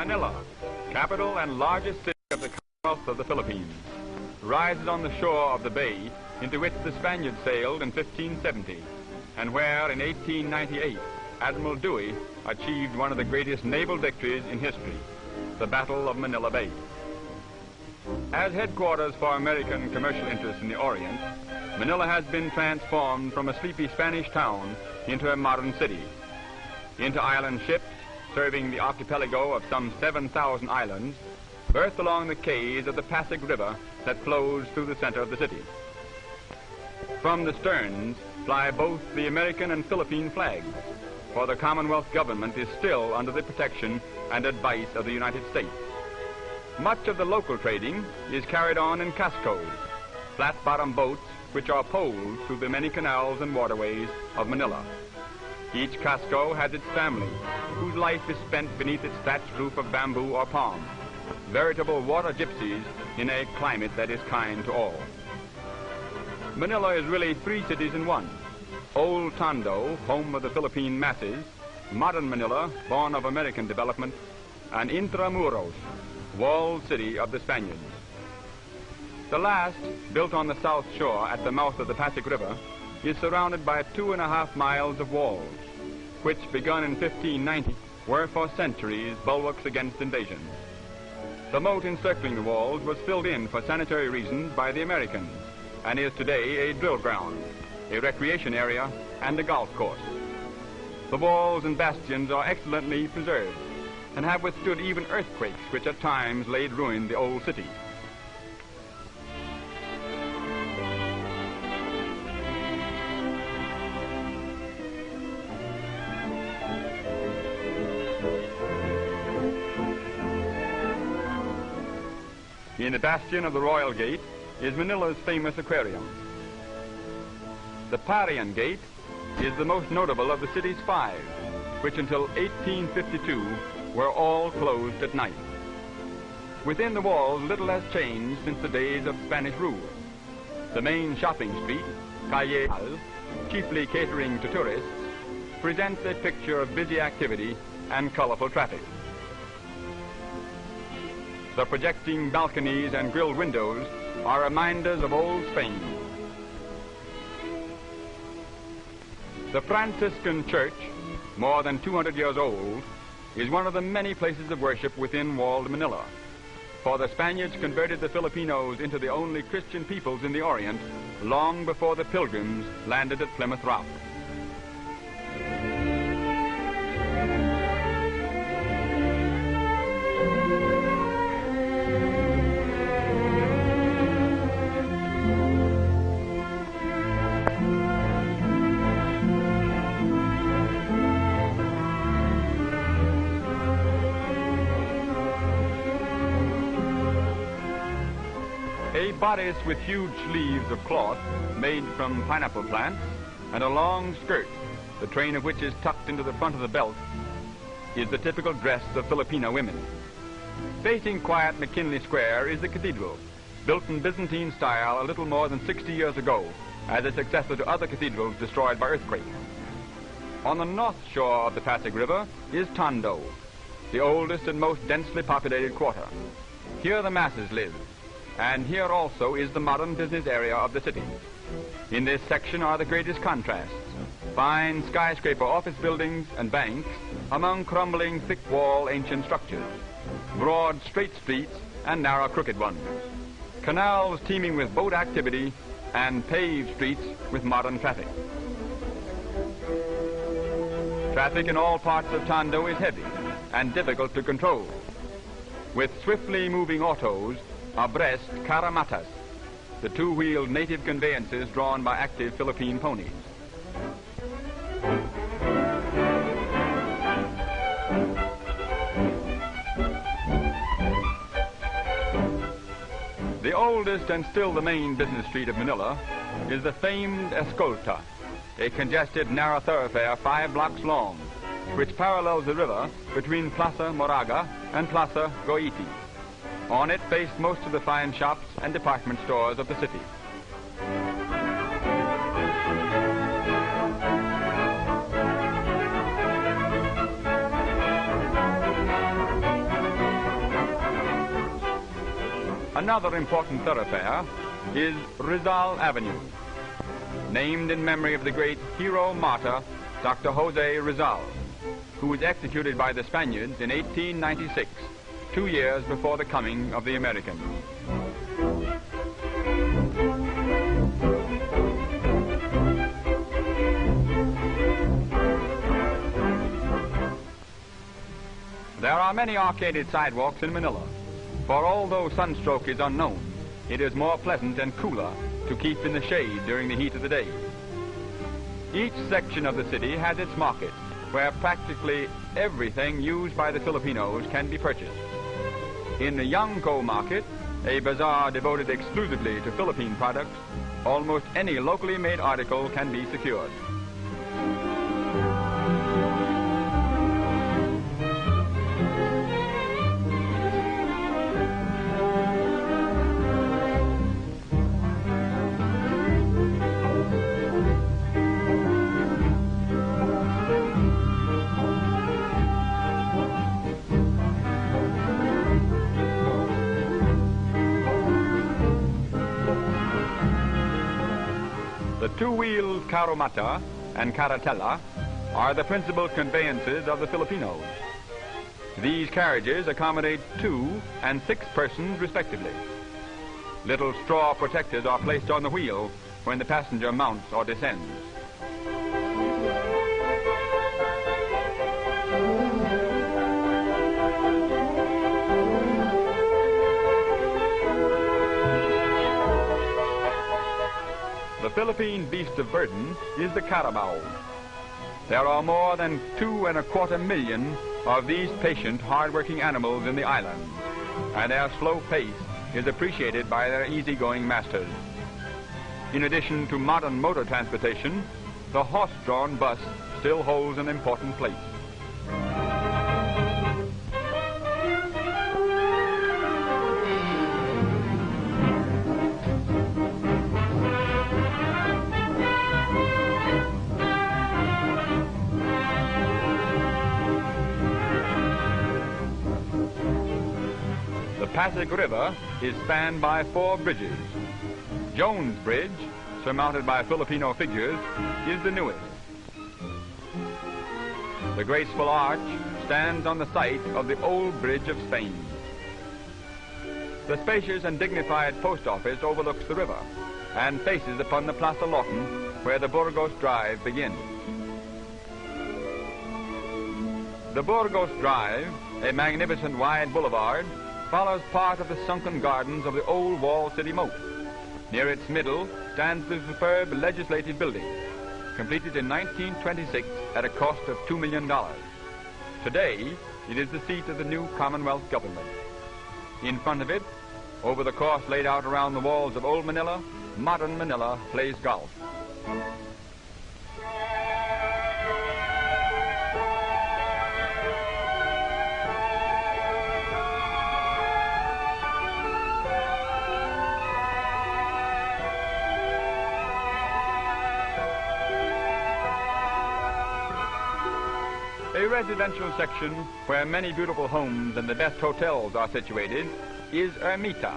Manila, capital and largest city of the Commonwealth of the Philippines, rises on the shore of the bay into which the Spaniards sailed in 1570, and where in 1898 Admiral Dewey achieved one of the greatest naval victories in history, the Battle of Manila Bay. As headquarters for American commercial interests in the Orient, Manila has been transformed from a sleepy Spanish town into a modern city. Inter-island ships, serving the archipelago of some 7,000 islands, berth along the quays of the Pasig River that flows through the center of the city. From the sterns fly both the American and Philippine flags, for the Commonwealth government is still under the protection and advice of the United States. Much of the local trading is carried on in cascos, flat-bottom boats which are poled through the many canals and waterways of Manila. Each casco has its family, whose life is spent beneath its thatched roof of bamboo or palm, veritable water gypsies in a climate that is kind to all. Manila is really three cities in one. Old Tondo, home of the Philippine masses, modern Manila, born of American development, and Intramuros, walled city of the Spaniards. The last, built on the south shore at the mouth of the Pasig River, is surrounded by 2.5 miles of walls, which, begun in 1590, were for centuries bulwarks against invasion. The moat encircling the walls was filled in for sanitary reasons by the Americans, and is today a drill ground, a recreation area, and a golf course. The walls and bastions are excellently preserved, and have withstood even earthquakes which at times laid ruin the old city. In the bastion of the Royal Gate is Manila's famous aquarium. The Parian Gate is the most notable of the city's 5, which until 1852 were all closed at night. Within the walls, little has changed since the days of Spanish rule. The main shopping street, Calle, chiefly catering to tourists, presents a picture of busy activity and colorful traffic. The projecting balconies and grilled windows are reminders of old Spain. The Franciscan Church, more than 200 years old, is one of the many places of worship within walled Manila, for the Spaniards converted the Filipinos into the only Christian peoples in the Orient long before the Pilgrims landed at Plymouth Rock. A bodice with huge sleeves of cloth made from pineapple plants and a long skirt, the train of which is tucked into the front of the belt, is the typical dress of Filipino women. Facing quiet McKinley Square is the cathedral, built in Byzantine style a little more than 60 years ago as a successor to other cathedrals destroyed by earthquakes. On the north shore of the Pasig River is Tondo, the oldest and most densely populated quarter. Here the masses live, and here also is the modern business area of the city. In this section are the greatest contrasts: fine skyscraper office buildings and banks among crumbling thick-wall ancient structures, broad straight streets and narrow crooked ones, canals teeming with boat activity, and paved streets with modern traffic. Traffic in all parts of Tondo is heavy and difficult to control. With swiftly moving autos abreast caramatas, the two-wheeled native conveyances drawn by active Philippine ponies. The oldest and still the main business street of Manila is the famed Escolta, a congested narrow thoroughfare 5 blocks long, which parallels the river between Plaza Moraga and Plaza Goiti. On it face most of the fine shops and department stores of the city. Another important thoroughfare is Rizal Avenue, named in memory of the great hero martyr, Dr. Jose Rizal, who was executed by the Spaniards in 1896, 2 years before the coming of the Americans. There are many arcaded sidewalks in Manila, for although sunstroke is unknown, it is more pleasant and cooler to keep in the shade during the heat of the day. Each section of the city has its market, where practically everything used by the Filipinos can be purchased. In the Yangko market, a bazaar devoted exclusively to Philippine products, almost any locally made article can be secured. The two-wheeled carromata and carretela are the principal conveyances of the Filipinos. These carriages accommodate 2 and 6 persons respectively. Little straw protectors are placed on the wheel when the passenger mounts or descends. The Philippine beast of burden is the carabao. There are more than 2.25 million of these patient, hard-working animals in the island, and their slow pace is appreciated by their easygoing masters. In addition to modern motor transportation, the horse-drawn bus still holds an important place. The Pasig River is spanned by 4 bridges. Jones Bridge, surmounted by Filipino figures, is the newest. The graceful arch stands on the site of the old bridge of Spain. The spacious and dignified post office overlooks the river and faces upon the Plaza Lawton, where the Burgos Drive begins. The Burgos Drive, a magnificent wide boulevard, follows part of the sunken gardens of the old wall city moat. Near its middle stands the superb legislative building, completed in 1926 at a cost of $2 million. Today, it is the seat of the new Commonwealth government. In front of it, over the course laid out around the walls of old Manila, modern Manila plays golf. A residential section where many beautiful homes and the best hotels are situated is Ermita.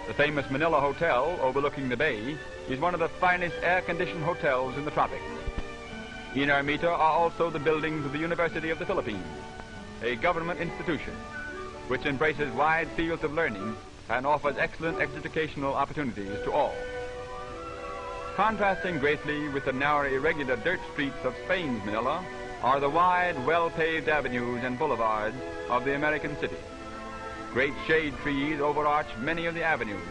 The famous Manila Hotel overlooking the bay is one of the finest air-conditioned hotels in the tropics. In Ermita are also the buildings of the University of the Philippines, a government institution which embraces wide fields of learning and offers excellent educational opportunities to all. Contrasting greatly with the narrow, irregular dirt streets of Spain's Manila are the wide, well-paved avenues and boulevards of the American city. Great shade trees overarch many of the avenues,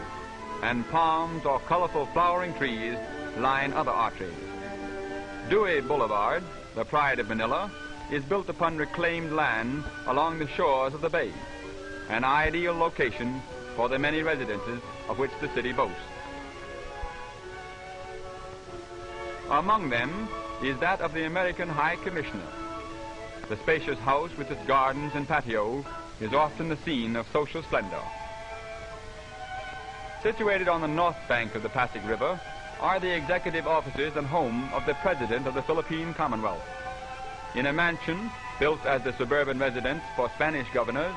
and palms or colorful flowering trees line other arteries. Dewey Boulevard, the pride of Manila, is built upon reclaimed land along the shores of the bay, an ideal location for the many residences of which the city boasts. Among them is that of the American High Commissioner. The spacious house with its gardens and patio is often the scene of social splendor. Situated on the north bank of the Pasig River are the executive offices and home of the President of the Philippine Commonwealth. In a mansion built as the suburban residence for Spanish governors,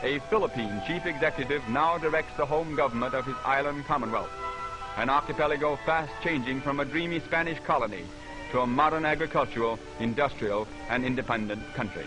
a Philippine chief executive now directs the home government of his island commonwealth, an archipelago fast changing from a dreamy Spanish colony to a modern agricultural, industrial, and independent country.